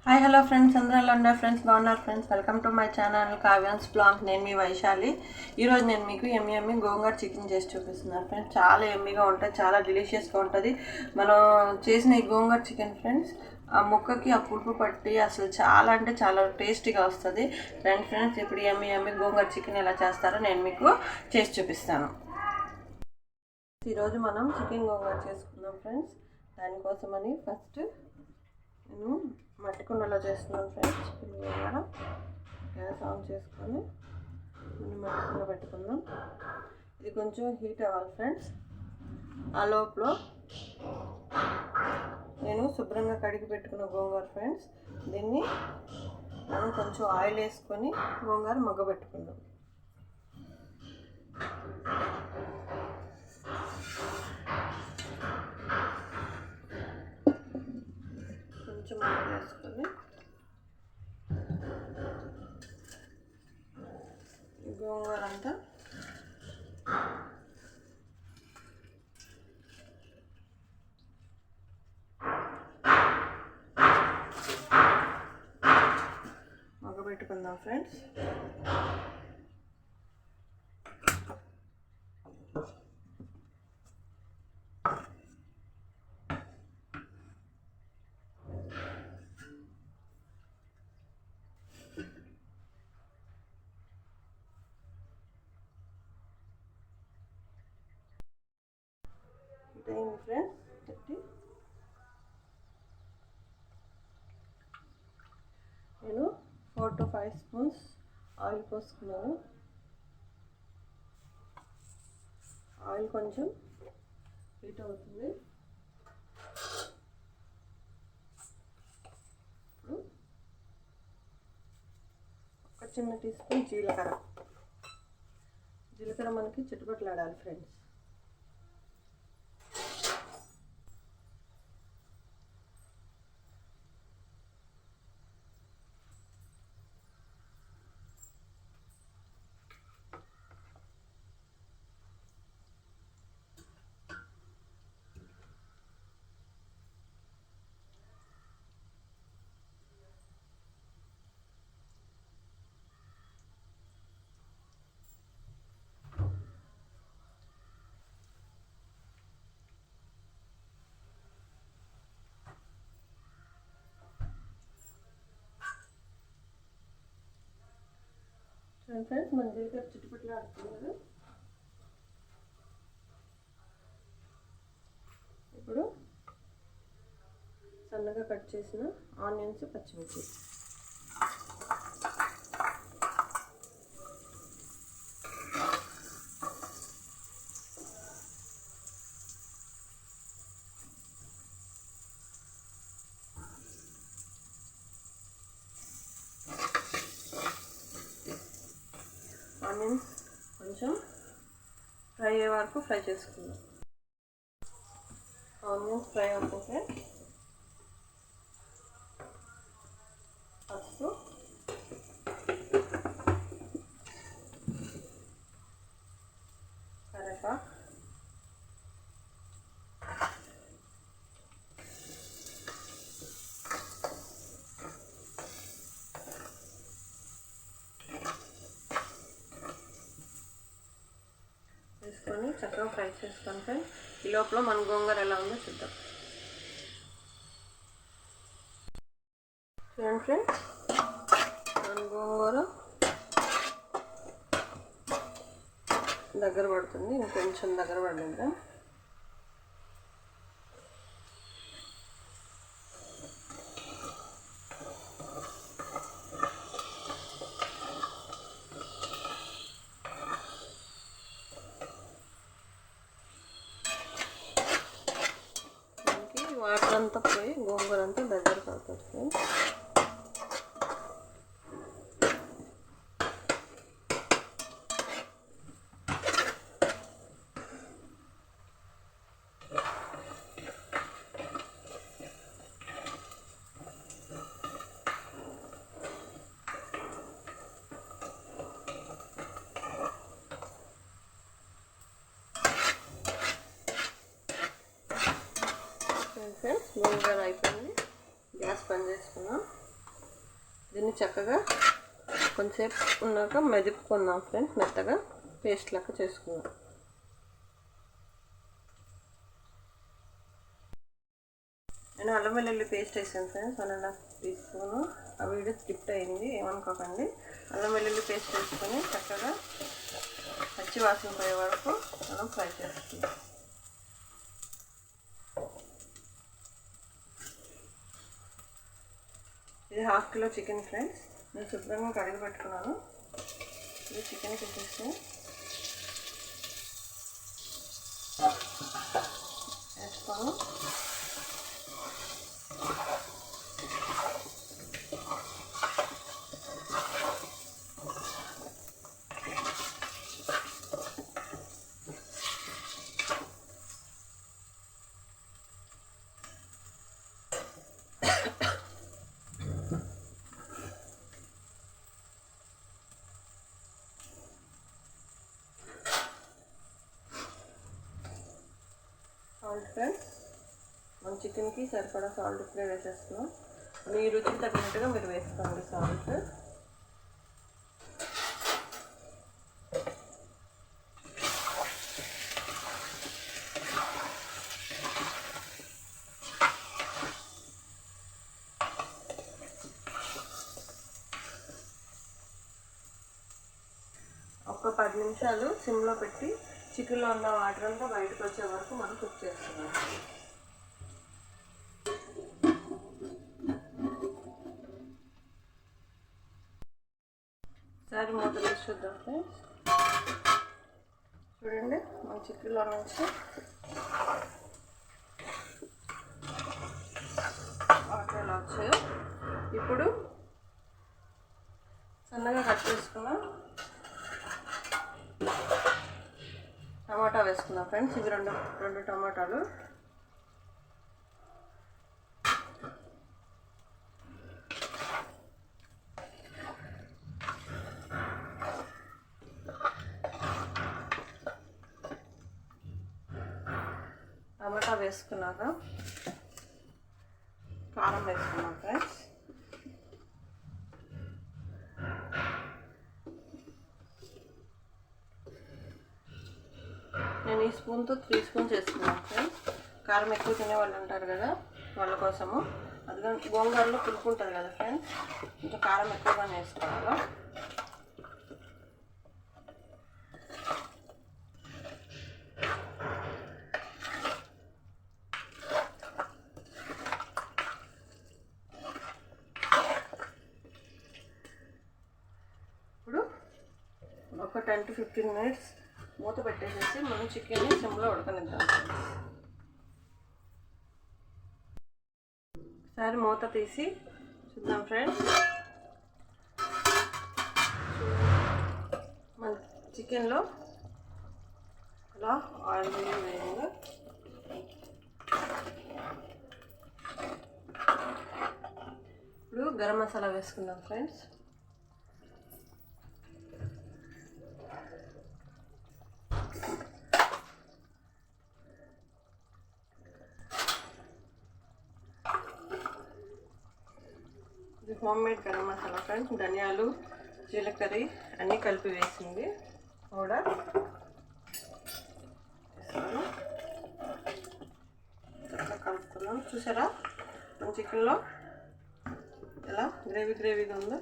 Hi hello friends, అందరూ ఎలా ఉన్నారు ఫ్రెండ్స్? బాగున్నారు friends. Welcome to my channel Kavyans blog. నేను మీ వైశాలి. ఈరోజు నేను మీకు ఎమ్మి గోంగూర చికెన్ చేసి చూపిస్తున్నాను ఫ్రెండ్స్. చాలా ఎమ్మిగా ఉంటుంది, చాలా డెలిషియస్గా ఉంటుంది. మనం చేసిన ఈ గోంగూర చికెన్ ఫ్రెండ్స్, ఆ ముక్కకి ఆ పులుపు పట్టి అసలు చాలా అంటే చాలా టేస్టీగా వస్తుంది. ఫ్రెండ్స్ ఇప్పుడు ఎమ్మి గోంగూర చికెన్ ఎలా చేస్తారో నేను మీకు చేసి చూపిస్తాను. ఈరోజు మనం చికెన్ గోంగూర చేసుకుందాం ఫ్రెండ్స్. దానికోసమని ఫస్ట్ నేను మట్టి కుండలో చేస్తున్నాను friends. Chicken gongura gas on చేసుకొని మనం మట్టి కుండ పెట్టుకుందాం. ఇది కొంచెం హీట్ అవ్వాలి ఫ్రెండ్స్. ఆ లోపల నేను శుభ్రంగా కడిగి పెట్టుకున్న గోంగూర ఫ్రెండ్స్, దీన్ని మనం కొంచెం ఆయిల్ వేసుకొని గోంగూర మగ్గబెట్టుకుందాం. కొంచెం ఆయిల్ వేసుకొని గోంగూర అంతా మగ్గబెట్టుకుందాం ఫ్రెండ్స్. ఇదైంది ఫ్రెండ్స్. పెట్టి నేను 4 to 5 స్పూన్స్ ఆయిల్ పోసుకున్నాను. ఆయిల్ కొంచెం హీట్ అవుతుంది. ఇప్పుడు ఒక చిన్న టీ స్పూన్ జీలకర్ర మనకి చిట్టుపట్లాడాలి ఫ్రెండ్స్. ఫ్రెండ్స్ మన జీలకర్ర చిట్టుపట్లు ఆడుతుంది కదా. ఇప్పుడు సన్నగా కట్ చేసిన ఆనియన్స్, పచ్చిమిర్చి ఆనియన్స్ కొంచెం ఫ్రై అయ్యే వరకు ఫ్రై చేసుకుందాం. ఆనియన్స్ ఫ్రై అవుతుంటే పసుపు, కరివేపాకు, వేసుకొని చక్కగా ఫ్రై చేసుకొని ఫ్రెండ్స్, ఈ లోపల మన గోంగూర ఎలా ఉందో చూద్దాం. చూడండి ఫ్రెండ్స్, మన గోంగూర దగ్గర పడుతుంది. ఇంకొంచెం దగ్గర పడిందా. వాటర్ అంతా పోయి గోంగూర అంతా దగ్గరకు అవుతుంది. ఫ్రెండ్స్ గోంగూర అయిపోయింది. గ్యాస్ బంద్ చేసుకున్నాం. దీన్ని చక్కగా కొంచెంసేపు ఉన్నాక మెదుపుకుందాం ఫ్రెండ్స్. మెత్తగా పేస్ట్ లాగా చేసుకుందాం. నేను అల్లం వెల్లుల్లి పేస్ట్ వేసాను ఫ్రెండ్స్, 1.5 టీస్పూను. ఆ వీడియో స్కిప్ అయింది, ఏమనుకోకండి. అల్లం వెల్లుల్లి పేస్ట్ వేసుకొని చక్కగా పచ్చి వాసన పోయే వరకు మనం ఫ్రై చేసుకుందాం. ఇది 1/2 కిలో చికెన్ ఫ్రెండ్స్. నేను శుభ్రంగా కడిగి పెట్టుకున్నాను. ఇది చికెన్ పీసెస్ వేసుకోను. సాల్ట్ ఫ్రెండ్స్, మన చికెన్కి సరిపడా సాల్ట్ ఇప్పుడే వేసేస్తున్నాం. మీ రుచికి తగినట్టుగా మీరు వేసుకోండి సాల్ట్. ఒక 10 నిమిషాలు సిమ్లో పెట్టి చికెన్లో ఉన్న వాటర్ అంతా బయటకు వచ్చే వరకు మనం కుక్ చేస్తున్నాం. సరే మూత తీసి చూద్దాం ఫ్రెండ్స్. చూడండి, మన చికెన్లో నుంచి వాటర్ ఎలా వచ్చాయో. ఇప్పుడు సన్నగా కట్ చేసుకున్నాం టమాటా వేసుకున్నాం ఫ్రెండ్స్. ఇవి రెండు టమాటాలు. టమాటా వేసుకున్నాక కారం వేసుకున్నాం ఫ్రెండ్స్. నేను ఈ స్పూన్తో 3 స్పూన్స్ వేసుకున్నాను ఫ్రెండ్స్. కారం ఎక్కువ తినేవాళ్ళు ఉంటారు కదా, వాళ్ళ కోసము. అది గోంగూరలో పులుపు ఉంటుంది కదా ఫ్రెండ్స్, ఇంకా కారం ఎక్కువగానే వేసుకోవాలి. ఇప్పుడు ఒక 10 to 15 మినిట్స్ మూత పెట్టేసేసి మనం చికెన్ని సిమ్లో ఉడకనిద్దాం. ఒకసారి మూత తీసి చూద్దాం ఫ్రెండ్స్. మన చికెన్లో అలా ఆయిల్ వేయంగా ఇప్పుడు గరం మసాలా వేసుకుందాం friends. Home made garam masala friends. ధనియాలు, జీలకర్ర అన్నీ కలిపి వేసింది పౌడర్ వేస్తాను. అట్లా కలుపుకున్నాం. చూసారా మన చికెన్లో ఎలా గ్రేవీగా ఉందో.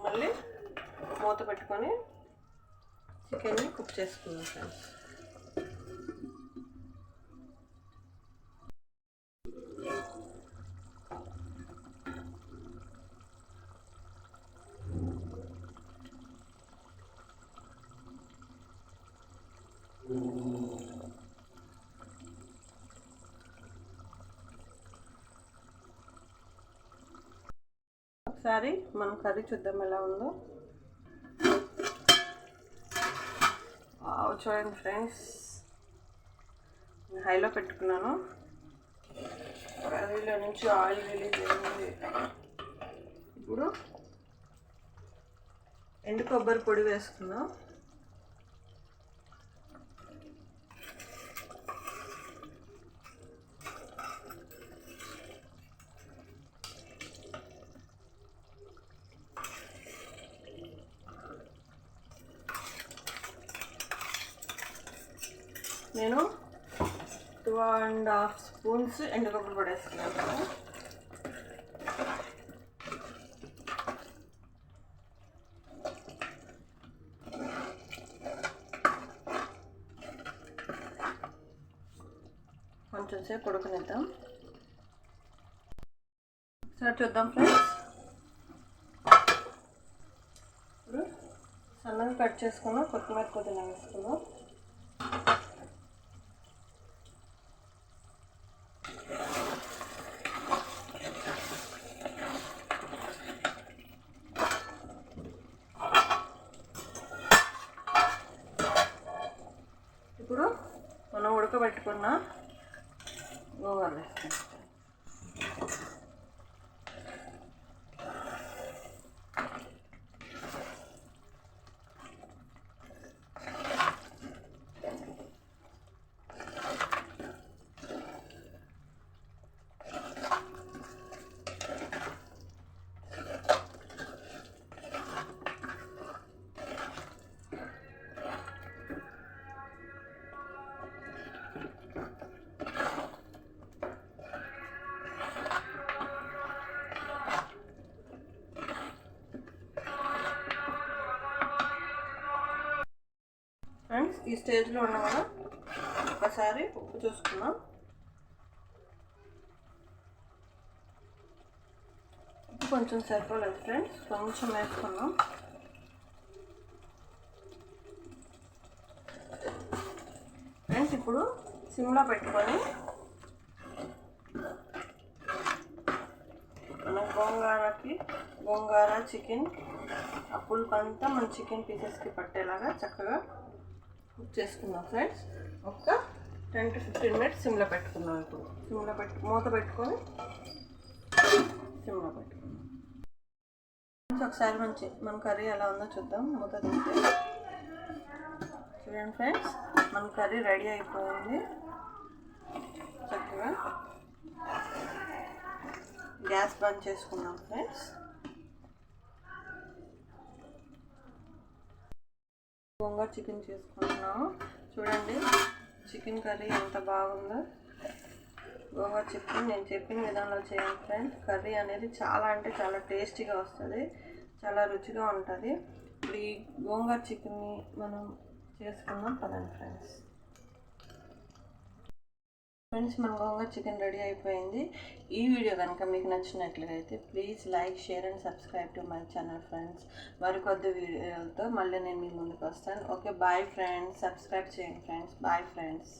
మళ్ళీ మూత పెట్టుకొని చికెన్ని కుక్ చేసుకుందాం ఫ్రెండ్స్. ఒకసారి మనం కర్రీ చూద్దాం ఎలా ఉందో. చూడండి ఫ్రెండ్స్, హైలో పెట్టుకున్నాను. కర్రీలో నుంచి ఆయిల్ రిలీజ్ అయింది. ఇప్పుడు ఎండు కొబ్బరి పొడి వేసుకుందాం. నేను 2.5 స్పూన్స్ ఎండు కొబ్బరి పొడి వేసుకున్నాను. కొంచెం సేపు ఉడకనిద్దాం. సరే చూద్దాం ఫ్రెండ్స్. ఇప్పుడు సన్నగా కట్ చేసుకున్నాం, కొత్తిమీర కొద్దిగా వేసుకున్నాం. ఇప్పుడు మనం ఉడకబెట్టుకున్న గోంగూర వేసుకుంటాం. ఫ్రెండ్స్, ఈ స్టేజ్లో ఉన్న మనం ఒకసారి ఉప్పు చూసుకుందాం. ఉప్పు కొంచెం సరిపోలేదు ఫ్రెండ్స్, కొంచెం వేసుకున్నాం. ఫ్రెండ్స్, ఇప్పుడు సిమ్లో పెట్టుకొని మన గోంగూర చికెన్ ఆ పులుపంతా మన చికెన్ పీసెస్కి పట్టేలాగా చక్కగా కుక్ చేసుకుందాం ఫ్రెండ్స్. ఒక 10 to 15 మినిట్స్ సిమ్లో పెట్టుకుందాం. ఇప్పుడు మూత పెట్టుకొని సిమ్లో పెట్టుకుందాం. ఒకసారి మన కర్రీ ఎలా ఉందో చూద్దాం. మూత తీసి చూడండి ఫ్రెండ్స్, మన కర్రీ రెడీ అయిపోయింది. చక్కగా గ్యాస్ బంద్ చేసుకుందాం ఫ్రెండ్స్. గోంగూర చికెన్ చేసుకుంటున్నాము. చూడండి చికెన్ కర్రీ ఎంత బాగుందో. గోంగూర చికెన్ నేను చెప్పిన విధానంలో చేయండి ఫ్రెండ్స్. కర్రీ అనేది చాలా అంటే చాలా టేస్టీగా వస్తుంది, చాలా రుచిగా ఉంటుంది. ఇప్పుడు ఈ గోంగూర చికెన్ని మనం చేసుకుందాం పదండి ఫ్రెండ్స్. మన గోంగూర చికెన్ రెడీ అయిపోయింది. ఈ వీడియో కనుక మీకు నచ్చినట్లయితే please like, share and subscribe to my channel friends. మరికొద్ది వీడియోలతో మళ్ళీ నేను మీ ముందుకు వస్తాను. Okay, bye friends. సబ్స్క్రైబ్ చేయండి ఫ్రెండ్స్. Bye friends.